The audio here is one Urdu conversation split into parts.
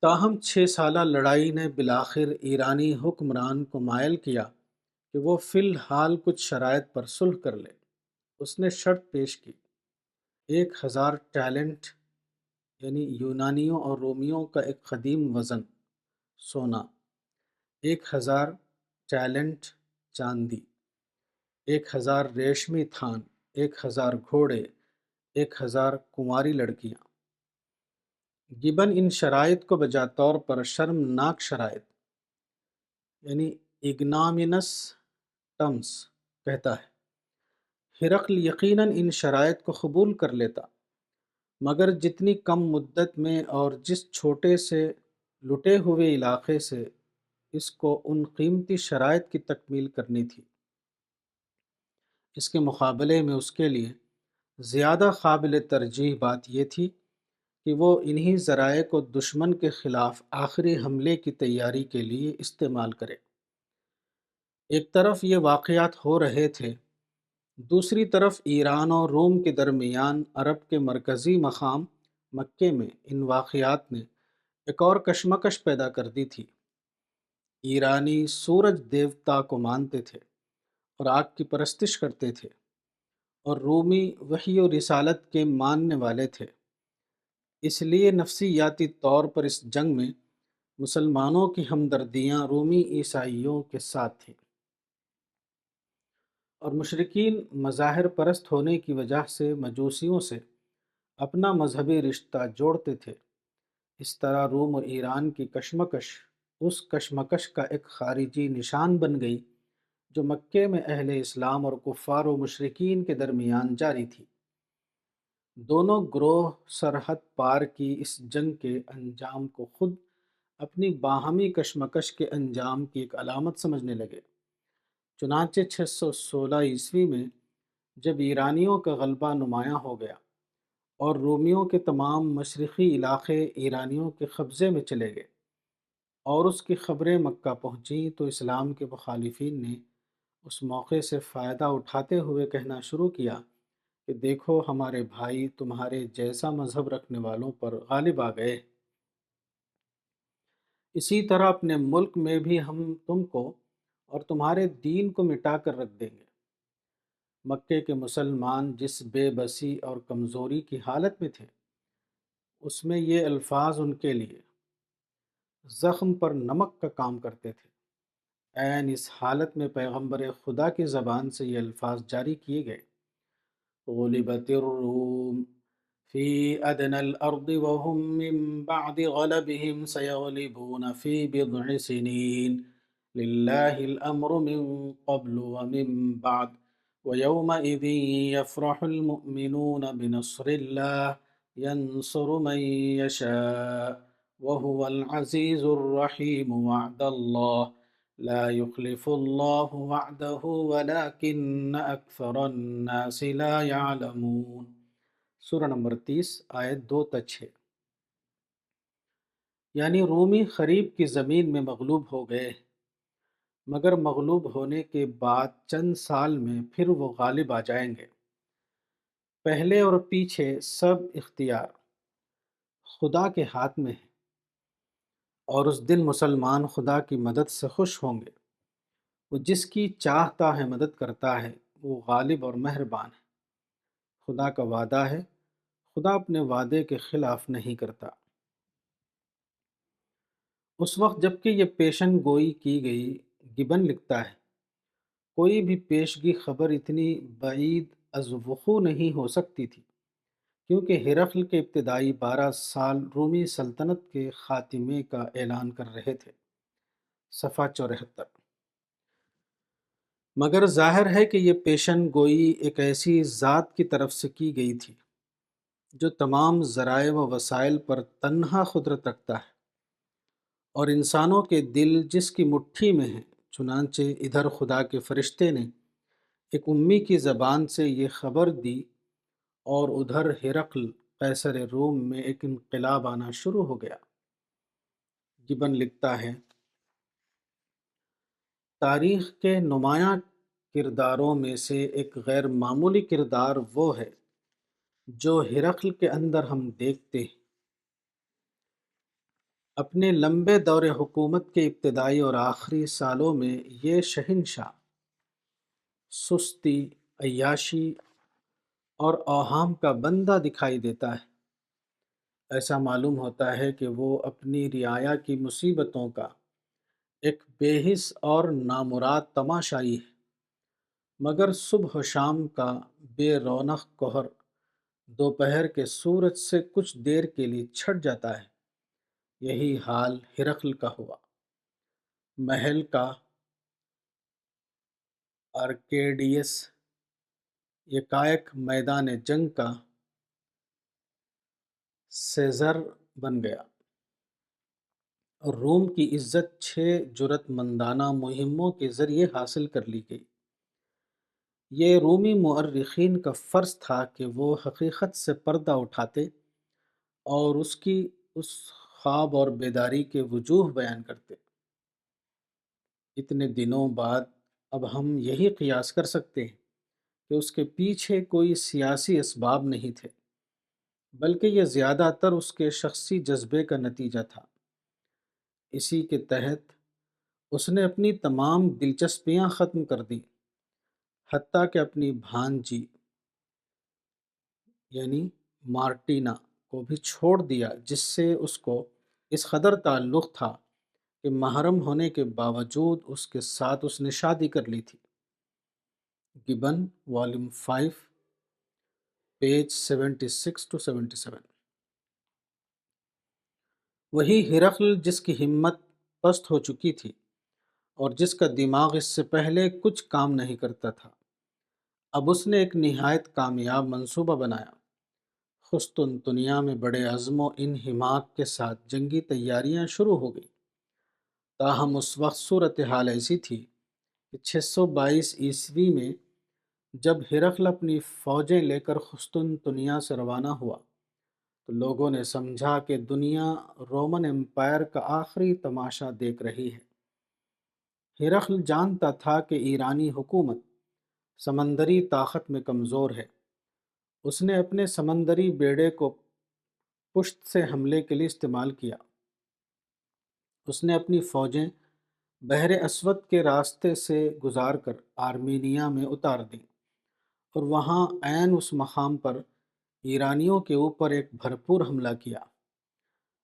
تاہم 6 سالہ لڑائی نے بالآخر ایرانی حکمران کو مائل کیا کہ وہ فی الحال کچھ شرائط پر صلح کر لے۔ اس نے شرط پیش کی: 1,000 ٹالنٹ یعنی یونانیوں اور رومیوں کا ایک قدیم وزن سونا، 1,000 ٹالنٹ چاندی، 1,000 ریشمی تھان، 1,000 گھوڑے، 1,000 کنواری لڑکیاں۔ گبن ان شرائط کو بجا طور پر شرمناک شرائط یعنی اگنامینس ٹرمز کہتا ہے۔ ہرقل یقیناً ان شرائط کو قبول کر لیتا، مگر جتنی کم مدت میں اور جس چھوٹے سے لٹے ہوئے علاقے سے اس کو ان قیمتی شرائط کی تکمیل کرنی تھی، اس کے مقابلے میں اس کے لیے زیادہ قابل ترجیح بات یہ تھی کہ وہ انہی ذرائع کو دشمن کے خلاف آخری حملے کی تیاری کے لیے استعمال کرے۔ ایک طرف یہ واقعات ہو رہے تھے، دوسری طرف ایران اور روم کے درمیان عرب کے مرکزی مقام مکے میں ان واقعات نے ایک اور کشمکش پیدا کر دی تھی۔ ایرانی سورج دیوتا کو مانتے تھے اور آگ کی پرستش کرتے تھے، اور رومی وحی و رسالت کے ماننے والے تھے۔ اس لیے نفسیاتی طور پر اس جنگ میں مسلمانوں کی ہمدردیاں رومی عیسائیوں کے ساتھ تھیں، اور مشرکین مظاہر پرست ہونے کی وجہ سے مجوسیوں سے اپنا مذہبی رشتہ جوڑتے تھے۔ اس طرح روم اور ایران کی کشمکش اس کشمکش کا ایک خارجی نشان بن گئی جو مکے میں اہل اسلام اور کفار و مشرکین کے درمیان جاری تھی۔ دونوں گروہ سرحد پار کی اس جنگ کے انجام کو خود اپنی باہمی کشمکش کے انجام کی ایک علامت سمجھنے لگے۔ چنانچہ 616 میں جب ایرانیوں کا غلبہ نمایاں ہو گیا اور رومیوں کے تمام مشرقی علاقے ایرانیوں کے قبضے میں چلے گئے اور اس کی خبریں مکہ پہنچیں، تو اسلام کے مخالفین نے اس موقع سے فائدہ اٹھاتے ہوئے کہنا شروع کیا کہ دیکھو، ہمارے بھائی تمہارے جیسا مذہب رکھنے والوں پر غالب آ گئے، اسی طرح اپنے ملک میں بھی ہم تم کو اور تمہارے دین کو مٹا کر رکھ دیں گے۔ مکے کے مسلمان جس بے بسی اور کمزوری کی حالت میں تھے، اس میں یہ الفاظ ان کے لیے زخم پر نمک کا کام کرتے تھے۔ عین اس حالت میں پیغمبر خدا کی زبان سے یہ الفاظ جاری کیے گئے: غلبت الروم في أدنى الأرض وهم من بعد غلبهم سيغلبون في بضع سنين لله الأمر من قبل ومن بعد ويومئذ يفرح المؤمنون بنصر الله ينصر من يشاء وهو العزيز الرحيم وعد الله لا يخلف الله وعده ولكن أكثر الناس لا يعلمون۔ سورہ نمبر 30 آیت 2-6۔ یعنی رومی خریب کی زمین میں مغلوب ہو گئے، مگر مغلوب ہونے کے بعد چند سال میں پھر وہ غالب آ جائیں گے۔ پہلے اور پیچھے سب اختیار خدا کے ہاتھ میں ہے، اور اس دن مسلمان خدا کی مدد سے خوش ہوں گے۔ وہ جس کی چاہتا ہے مدد کرتا ہے، وہ غالب اور مہربان ہے۔ خدا کا وعدہ ہے، خدا اپنے وعدے کے خلاف نہیں کرتا۔ اس وقت جب کہ یہ پیشن گوئی کی گئی، گبن لکھتا ہے، کوئی بھی پیشگی خبر اتنی بعید از وقوع نہیں ہو سکتی تھی، کیونکہ ہرقل کے ابتدائی 12 سال رومی سلطنت کے خاتمے کا اعلان کر رہے تھے۔ صفحہ 74۔ مگر ظاہر ہے کہ یہ پیشن گوئی ایک ایسی ذات کی طرف سے کی گئی تھی جو تمام ذرائع و وسائل پر تنہا قدرت رکھتا ہے، اور انسانوں کے دل جس کی مٹھی میں ہیں۔ چنانچہ ادھر خدا کے فرشتے نے ایک امی کی زبان سے یہ خبر دی، اور ادھر ہرقل قیصر روم میں ایک انقلاب آنا شروع ہو گیا۔ گبن لکھتا ہے، تاریخ کے نمایاں کرداروں میں سے ایک غیر معمولی کردار وہ ہے جو ہرقل کے اندر ہم دیکھتے ہیں۔ اپنے لمبے دور حکومت کے ابتدائی اور آخری سالوں میں یہ شہنشاہ سستی، عیاشی اور اوہام کا بندہ دکھائی دیتا ہے۔ ایسا معلوم ہوتا ہے کہ وہ اپنی رعایا کی مصیبتوں کا ایک بے حس اور نامراد تماشائی ہے، مگر صبح و شام کا بے رونق کہر دوپہر کے سورج سے کچھ دیر کے لیے چھٹ جاتا ہے۔ یہی حال ہرقل کا ہوا۔ محل کا آرکیڈیس یکایک میدان جنگ کا سیزر بن گیا، اور روم کی عزت 6 جرأت مندانہ مہموں کے ذریعے حاصل کر لی گئی۔ یہ رومی مورخین کا فرض تھا کہ وہ حقیقت سے پردہ اٹھاتے اور اس خواب اور بیداری کے وجوہ بیان کرتے۔ اتنے دنوں بعد اب ہم یہی قیاس کر سکتے ہیں کہ اس کے پیچھے کوئی سیاسی اسباب نہیں تھے، بلکہ یہ زیادہ تر اس کے شخصی جذبے کا نتیجہ تھا۔ اسی کے تحت اس نے اپنی تمام دلچسپیاں ختم کر دیں، حتیٰ کہ اپنی بھانجی یعنی مارٹینا کو بھی چھوڑ دیا، جس سے اس کو اس قدر تعلق تھا کہ محرم ہونے کے باوجود اس کے ساتھ اس نے شادی کر لی تھی۔ گبن والیوم 5 پیج 76-77۔ وہی ہرقل جس کی ہمت پست ہو چکی تھی اور جس کا دماغ اس سے پہلے کچھ کام نہیں کرتا تھا، اب اس نے ایک نہایت کامیاب منصوبہ بنایا۔ قسطنطنیہ میں بڑے عزم و انہماک کے ساتھ جنگی تیاریاں شروع ہو گئی۔ تاہم اس وقت صورتحال ایسی تھی کہ 622 میں جب ہرقل اپنی فوجیں لے کر قسطنطنیہ سے روانہ ہوا تو لوگوں نے سمجھا کہ دنیا رومن امپائر کا آخری تماشا دیکھ رہی ہے۔ ہرقل جانتا تھا کہ ایرانی حکومت سمندری طاقت میں کمزور ہے۔ اس نے اپنے سمندری بیڑے کو پشت سے حملے کے لیے استعمال کیا۔ اس نے اپنی فوجیں بحر اسود کے راستے سے گزار کر آرمینیا میں اتار دیں اور وہاں عین اس مقام پر ایرانیوں کے اوپر ایک بھرپور حملہ کیا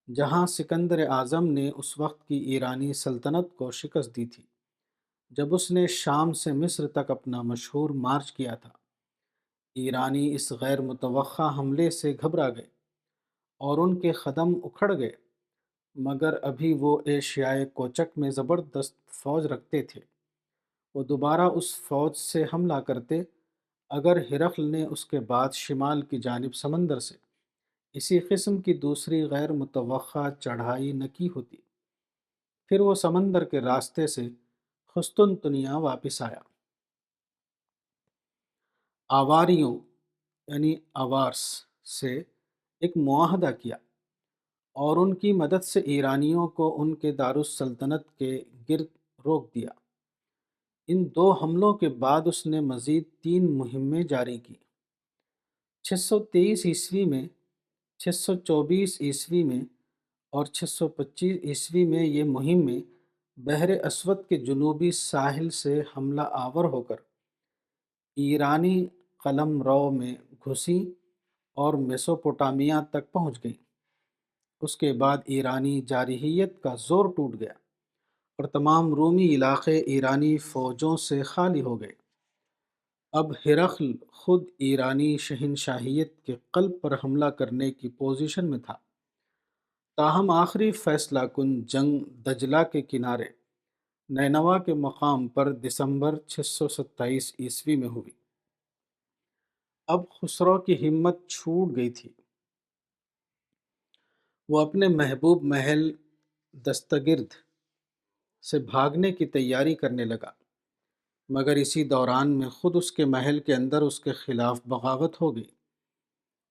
جہاں سکندر اعظم نے اس وقت کی ایرانی سلطنت کو شکست دی تھی، جب اس نے شام سے مصر تک اپنا مشہور مارچ کیا تھا۔ ایرانی اس غیر متوقع حملے سے گھبرا گئے اور ان کے قدم اکھڑ گئے، مگر ابھی وہ ایشیائے کوچک میں زبردست فوج رکھتے تھے۔ وہ دوبارہ اس فوج سے حملہ کرتے اگر ہرقل نے اس کے بعد شمال کی جانب سمندر سے اسی قسم کی دوسری غیر متوقع چڑھائی نہ کی ہوتی۔ پھر وہ سمندر کے راستے سے قسطنطنیہ واپس آیا۔ آواریوں یعنی آوارس سے ایک معاہدہ کیا اور ان کی مدد سے ایرانیوں کو ان کے دارالسلطنت کے گرد روک دیا۔ ان 2 حملوں کے بعد اس نے مزید 3 مہمیں جاری کی۔ 623 میں، 624 میں اور 625 میں یہ مہمیں بحر اسود کے جنوبی ساحل سے حملہ آور ہو کر ایرانی قلم رو میں گھسیں اور میسوپوٹامیہ تک پہنچ گئیں۔ اس کے بعد ایرانی جارحیت کا زور ٹوٹ گیا اور تمام رومی علاقے ایرانی فوجوں سے خالی ہو گئے۔ اب ہرقل خود ایرانی شہنشاہیت کے قلب پر حملہ کرنے کی پوزیشن میں تھا۔ تاہم آخری فیصلہ کن جنگ دجلہ کے کنارے نینوا کے مقام پر دسمبر 627 میں ہوئی۔ اب خسرو کی ہمت چھوٹ گئی تھی۔ وہ اپنے محبوب محل دستگرد سے بھاگنے کی تیاری کرنے لگا، مگر اسی دوران میں خود اس کے محل کے اندر اس کے خلاف بغاوت ہو گئی۔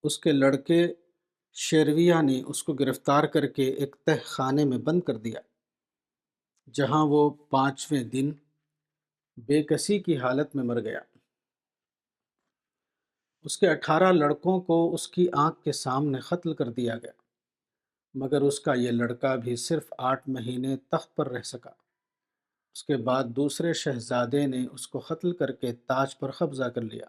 اس کے لڑکے شیرویہ نے اس کو گرفتار کر کے ایک تہ خانے میں بند کر دیا، جہاں وہ 5ویں دن بے کسی کی حالت میں مر گیا۔ اس کے 18 لڑکوں کو اس کی آنکھ کے سامنے قتل کر دیا گیا، مگر اس کا یہ لڑکا بھی صرف 8 مہینے تخت پر رہ سکا۔ اس کے بعد دوسرے شہزادے نے اس کو قتل کر کے تاج پر قبضہ کر لیا۔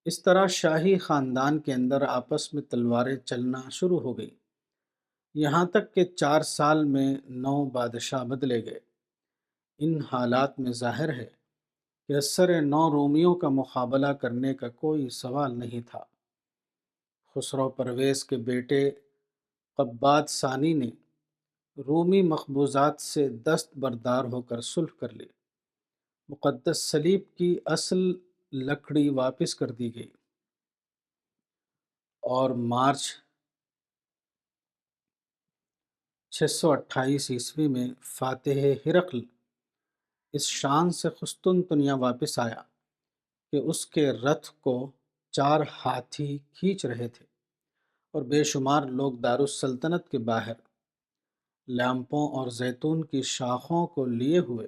اس طرح شاہی خاندان کے اندر آپس میں تلواریں چلنا شروع ہو گئی، یہاں تک کہ 4 سال میں 9 بادشاہ بدلے گئے۔ ان حالات میں ظاہر ہے کہ اثر 9 رومیوں کا مقابلہ کرنے کا کوئی سوال نہیں تھا۔ خسرو پرویز کے بیٹے قباد ثانی نے رومی مقبوضات سے دست بردار ہو کر صلح کر لی۔ مقدس صلیب کی اصل لکڑی واپس کر دی گئی، اور مارچ 628 میں فاتح ہرقل اس شان سے قسطنطنیہ واپس آیا کہ اس کے رتھ کو 4 ہاتھی کھینچ رہے تھے، اور بے شمار لوگ دارالسلطنت کے باہر لیمپوں اور زیتون کی شاخوں کو لیے ہوئے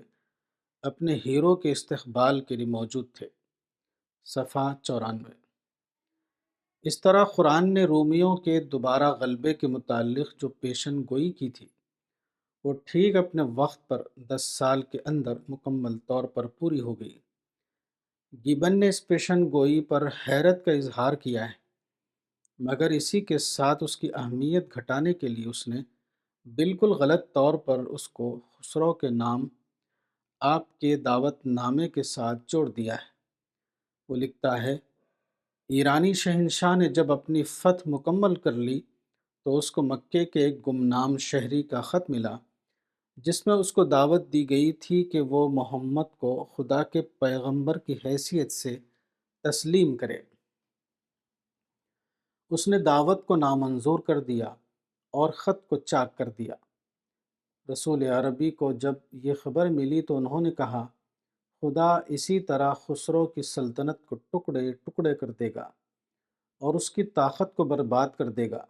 اپنے ہیرو کے استقبال کے لیے موجود تھے۔ صفحہ 94۔ اس طرح قرآن نے رومیوں کے دوبارہ غلبے کے متعلق جو پیشن گوئی کی تھی، وہ ٹھیک اپنے وقت پر 10 سال کے اندر مکمل طور پر پوری ہو گئی۔ گیبن نے اس پیشن گوئی پر حیرت کا اظہار کیا ہے، مگر اسی کے ساتھ اس کی اہمیت گھٹانے کے لیے اس نے بالکل غلط طور پر اس کو خسرو کے نام آپ کے دعوت نامے کے ساتھ جوڑ دیا ہے۔ وہ لکھتا ہے، ایرانی شہنشاہ نے جب اپنی فتح مکمل کر لی تو اس کو مکے کے ایک گمنام شہری کا خط ملا، جس میں اس کو دعوت دی گئی تھی کہ وہ محمد کو خدا کے پیغمبر کی حیثیت سے تسلیم کرے۔ اس نے دعوت کو نامنظور کر دیا اور خط کو چاک کر دیا۔ رسول عربی کو جب یہ خبر ملی تو انہوں نے کہا، خدا اسی طرح خسرو کی سلطنت کو ٹکڑے ٹکڑے کر دے گا اور اس کی طاقت کو برباد کر دے گا۔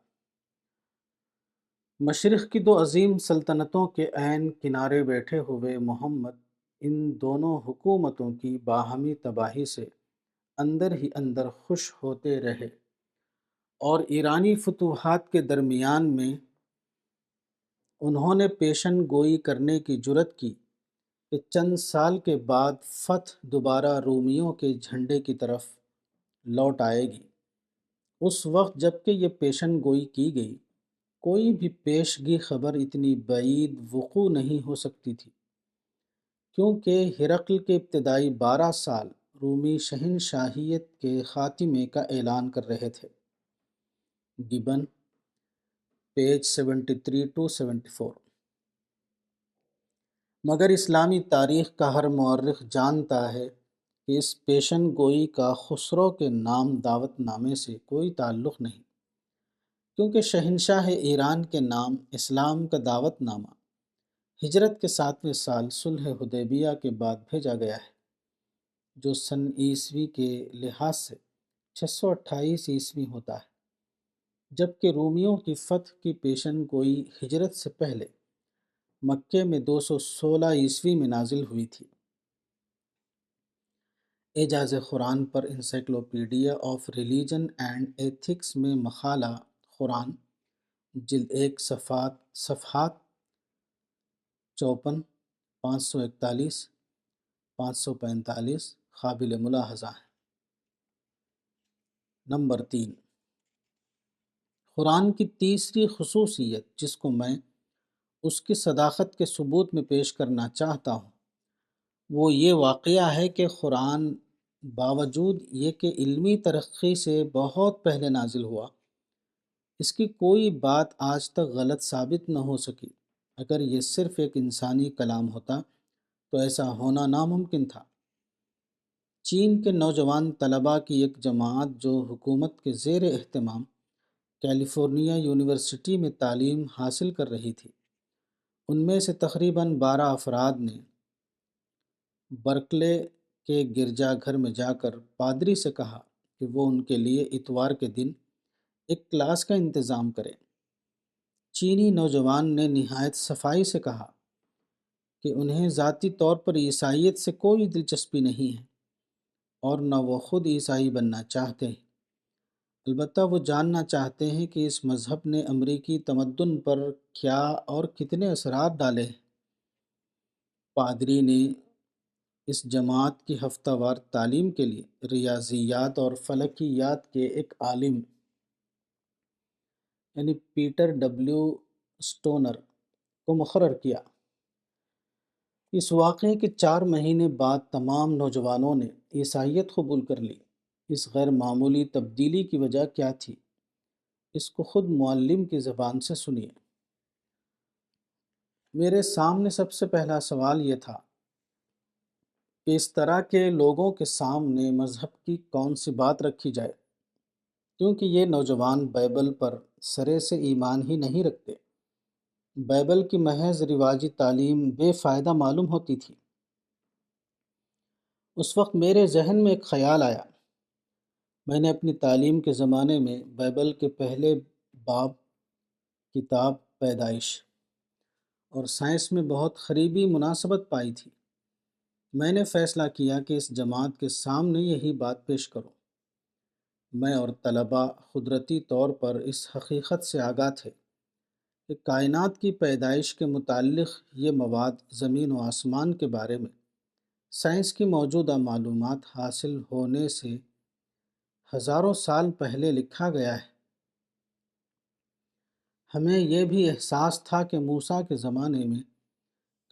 مشرق کی 2 عظیم سلطنتوں کے عین کنارے بیٹھے ہوئے محمد ان دونوں حکومتوں کی باہمی تباہی سے اندر ہی اندر خوش ہوتے رہے، اور ایرانی فتوحات کے درمیان میں انہوں نے پیشن گوئی کرنے کی جرات کی کہ چند سال کے بعد فتح دوبارہ رومیوں کے جھنڈے کی طرف لوٹ آئے گی۔ اس وقت جب کہ یہ پیشن گوئی کی گئی، کوئی بھی پیشگی خبر اتنی بعید وقوع نہیں ہو سکتی تھی، کیونکہ ہرقل کے ابتدائی 12 سال رومی شہنشاہیت کے خاتمے کا اعلان کر رہے تھے۔ Given, page 73-74۔ مگر اسلامی تاریخ کا ہر مورخ جانتا ہے کہ اس پیشن گوئی کا خسرو کے نام دعوت نامے سے کوئی تعلق نہیں، کیونکہ شہنشاہ ایران کے نام اسلام کا دعوت نامہ ہجرت کے 7ویں سال صلح حدیبیہ کے بعد بھیجا گیا ہے، جو سن عیسوی کے لحاظ سے 628 ہوتا ہے، جبکہ رومیوں کی فتح کی پیشن گوئی ہجرت سے پہلے مکے میں 216 میں نازل ہوئی تھی۔ اعجاز قرآن پر encyclopedia of religion and ethics میں مقالہ قرآن، جلد 1، صفحات 54، 541، 545 قابل ملاحظہ ہیں۔ نمبر 3، قرآن کی تیسری خصوصیت جس کو میں اس کی صداقت کے ثبوت میں پیش کرنا چاہتا ہوں، وہ یہ واقعہ ہے کہ قرآن باوجود یہ کہ علمی ترقی سے بہت پہلے نازل ہوا، اس کی کوئی بات آج تک غلط ثابت نہ ہو سکی۔ اگر یہ صرف ایک انسانی کلام ہوتا تو ایسا ہونا ناممکن تھا۔ چین کے نوجوان طلباء کی ایک جماعت جو حکومت کے زیر اہتمام کیلیفورنیا یونیورسٹی میں تعلیم حاصل کر رہی تھی، ان میں سے تقریباً 12 افراد نے برکلے کے گرجا گھر میں جا کر پادری سے کہا کہ وہ ان کے لیے اتوار کے دن ایک کلاس کا انتظام کرے۔ چینی نوجوان نے نہایت صفائی سے کہا کہ انہیں ذاتی طور پر عیسائیت سے کوئی دلچسپی نہیں ہے اور نہ وہ خود عیسائی بننا چاہتے ہیں۔ البتہ وہ جاننا چاہتے ہیں کہ اس مذہب نے امریکی تمدن پر کیا اور کتنے اثرات ڈالے ہیں۔ پادری نے اس جماعت کی ہفتہ وار تعلیم کے لیے ریاضیات اور فلکیات کے ایک عالم یعنی پیٹر ڈبلیو سٹونر کو مقرر کیا۔ اس واقعے کے 4 مہینے بعد تمام نوجوانوں نے عیسائیت قبول کر لی۔ اس غیر معمولی تبدیلی کی وجہ کیا تھی؟ اس کو خود معلم کی زبان سے سنیے۔ میرے سامنے سب سے پہلا سوال یہ تھا کہ اس طرح کے لوگوں کے سامنے مذہب کی کون سی بات رکھی جائے، کیونکہ یہ نوجوان بائبل پر سرے سے ایمان ہی نہیں رکھتے۔ بائبل کی محض رواجی تعلیم بے فائدہ معلوم ہوتی تھی۔ اس وقت میرے ذہن میں ایک خیال آیا۔ میں نے اپنی تعلیم کے زمانے میں بائبل کے پہلے باب کتاب پیدائش اور سائنس میں بہت قریبی مناسبت پائی تھی۔ میں نے فیصلہ کیا کہ اس جماعت کے سامنے یہی بات پیش کروں۔ میں اور طلباء قدرتی طور پر اس حقیقت سے آگاہ تھے کہ کائنات کی پیدائش کے متعلق یہ مواد زمین و آسمان کے بارے میں سائنس کی موجودہ معلومات حاصل ہونے سے ہزاروں سال پہلے لکھا گیا ہے۔ ہمیں یہ بھی احساس تھا کہ موسیٰ کے زمانے میں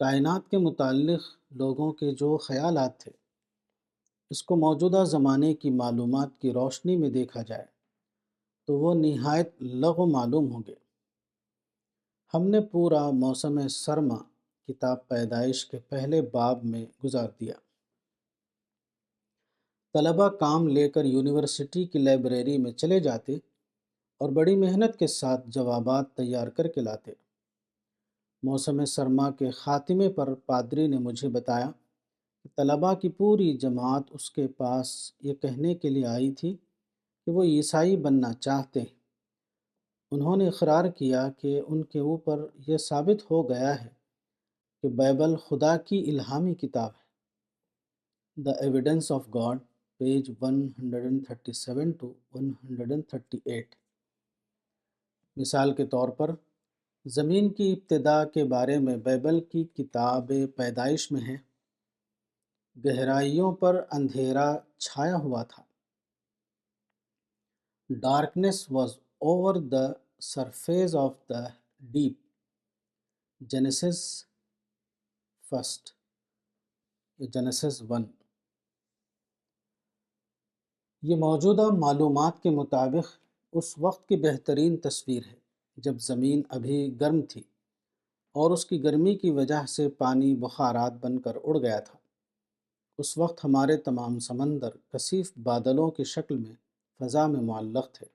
کائنات کے متعلق لوگوں کے جو خیالات تھے، اس کو موجودہ زمانے کی معلومات کی روشنی میں دیکھا جائے تو وہ نہایت لغو معلوم ہوں گے۔ ہم نے پورا موسم سرما کتاب پیدائش کے پہلے باب میں گزار دیا۔ طلباء کام لے کر یونیورسٹی کی لائبریری میں چلے جاتے اور بڑی محنت کے ساتھ جوابات تیار کر کے لاتے۔ موسم سرما کے خاتمے پر پادری نے مجھے بتایا کہ طلباء کی پوری جماعت اس کے پاس یہ کہنے کے لیے آئی تھی کہ وہ عیسائی بننا چاہتے ہیں۔ انہوں نے اقرار کیا کہ ان کے اوپر یہ ثابت ہو گیا ہے کہ بائبل خدا کی الہامی کتاب ہے۔ The Evidence of God، page 137 to 138۔ مثال کے طور پر، زمین کی ابتدا کے بارے میں بائبل کی کتاب پیدائش میں ہے، گہرائیوں پر اندھیرا چھایا ہوا تھا۔ Darkness was over the surface of the deep۔ Genesis first, Genesis 1۔ یہ موجودہ معلومات کے مطابق اس وقت کی بہترین تصویر ہے جب زمین ابھی گرم تھی اور اس کی گرمی کی وجہ سے پانی بخارات بن کر اڑ گیا تھا۔ اس وقت ہمارے تمام سمندر کثیف بادلوں کی شکل میں فضا میں معلق تھے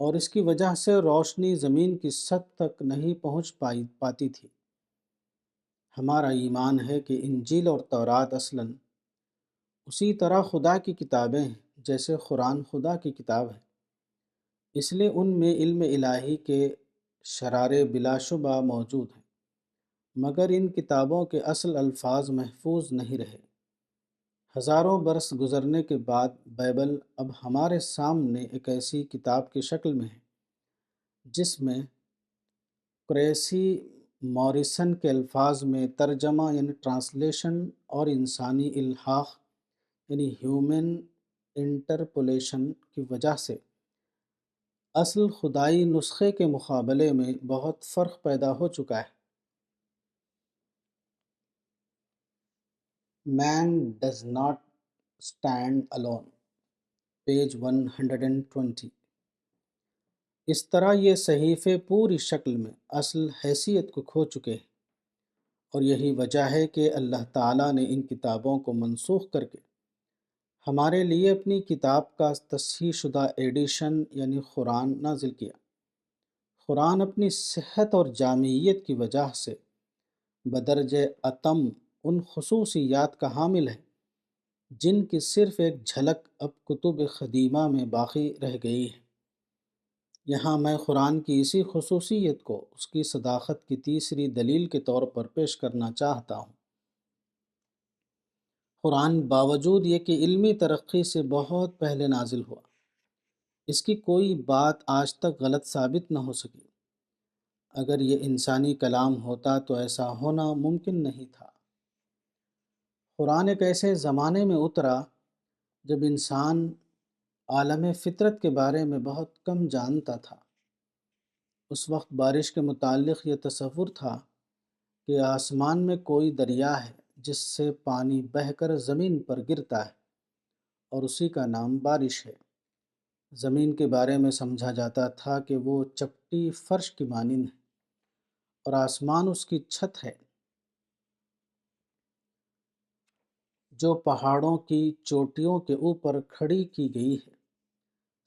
اور اس کی وجہ سے روشنی زمین کی سطح تک نہیں پہنچ پاتی تھی۔ ہمارا ایمان ہے کہ انجیل اور تورات اصلاً اسی طرح خدا کی کتابیں ہیں جیسے قرآن خدا کی کتاب ہے، اس لیے ان میں علم الہی کے شرارے بلا شبہ موجود ہیں، مگر ان کتابوں کے اصل الفاظ محفوظ نہیں رہے۔ ہزاروں برس گزرنے کے بعد بائبل اب ہمارے سامنے ایک ایسی کتاب کی شکل میں ہے جس میں کریسی موریسن کے الفاظ میں ترجمہ یعنی ٹرانسلیشن اور انسانی الحاق یعنی ہیومن انٹرپولیشن کی وجہ سے اصل خدائی نسخے کے مقابلے میں بہت فرق پیدا ہو چکا ہے۔ Man does not stand alone، page 120۔ اس طرح یہ صحیفے پوری شکل میں اصل حیثیت کو کھو چکے ہیں، اور یہی وجہ ہے کہ اللہ تعالیٰ نے ان کتابوں کو منسوخ کر کے ہمارے لیے اپنی کتاب کا تصحیح شدہ ایڈیشن یعنی قرآن نازل کیا۔ قرآن اپنی صحت اور جامعیت کی وجہ سے بدرجہ اتم ان خصوصیات کا حامل ہے جن کی صرف ایک جھلک اب کتب قدیمہ میں باقی رہ گئی ہے۔ یہاں میں قرآن کی اسی خصوصیت کو اس کی صداقت کی تیسری دلیل کے طور پر پیش کرنا چاہتا ہوں۔ قرآن باوجود یہ کہ علمی ترقی سے بہت پہلے نازل ہوا، اس کی کوئی بات آج تک غلط ثابت نہ ہو سکی۔ اگر یہ انسانی کلام ہوتا تو ایسا ہونا ممکن نہیں تھا۔ قرآن ایک ایسے زمانے میں اترا جب انسان عالم فطرت کے بارے میں بہت کم جانتا تھا۔ اس وقت بارش کے متعلق یہ تصور تھا کہ آسمان میں کوئی دریا ہے جس سے پانی بہہ کر زمین پر گرتا ہے اور اسی کا نام بارش ہے۔ زمین کے بارے میں سمجھا جاتا تھا کہ وہ چپٹی فرش کی مانند ہے اور آسمان اس کی چھت ہے جو پہاڑوں کی چوٹیوں کے اوپر کھڑی کی گئی ہے۔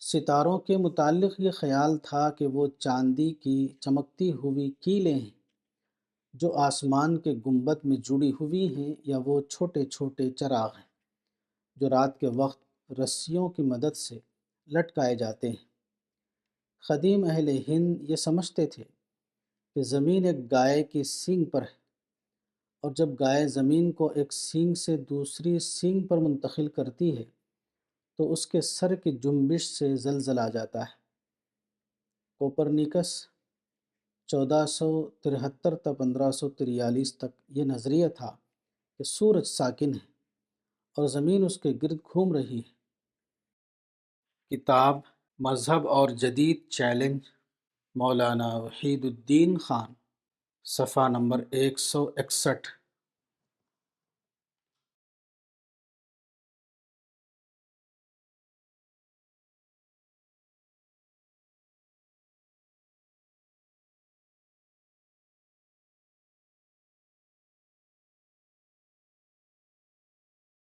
ستاروں کے متعلق یہ خیال تھا کہ وہ چاندی کی چمکتی ہوئی کیلیں ہیں جو آسمان کے گنبد میں جڑی ہوئی ہیں، یا وہ چھوٹے چھوٹے چراغ ہیں جو رات کے وقت رسیوں کی مدد سے لٹکائے جاتے ہیں۔ قدیم اہل ہند یہ سمجھتے تھے کہ زمین ایک گائے کی سینگ پر ہے، اور جب گائے زمین کو ایک سینگ سے دوسری سینگ پر منتقل کرتی ہے تو اس کے سر کی جنبش سے زلزلہ آ جاتا ہے۔ کوپرنیکس 1473 تا 1543 تک یہ نظریہ تھا کہ سورج ساکن ہے اور زمین اس کے گرد گھوم رہی ہے۔ کتاب مذہب اور جدید چیلنج، مولانا وحید الدین خان، صفحہ نمبر 161۔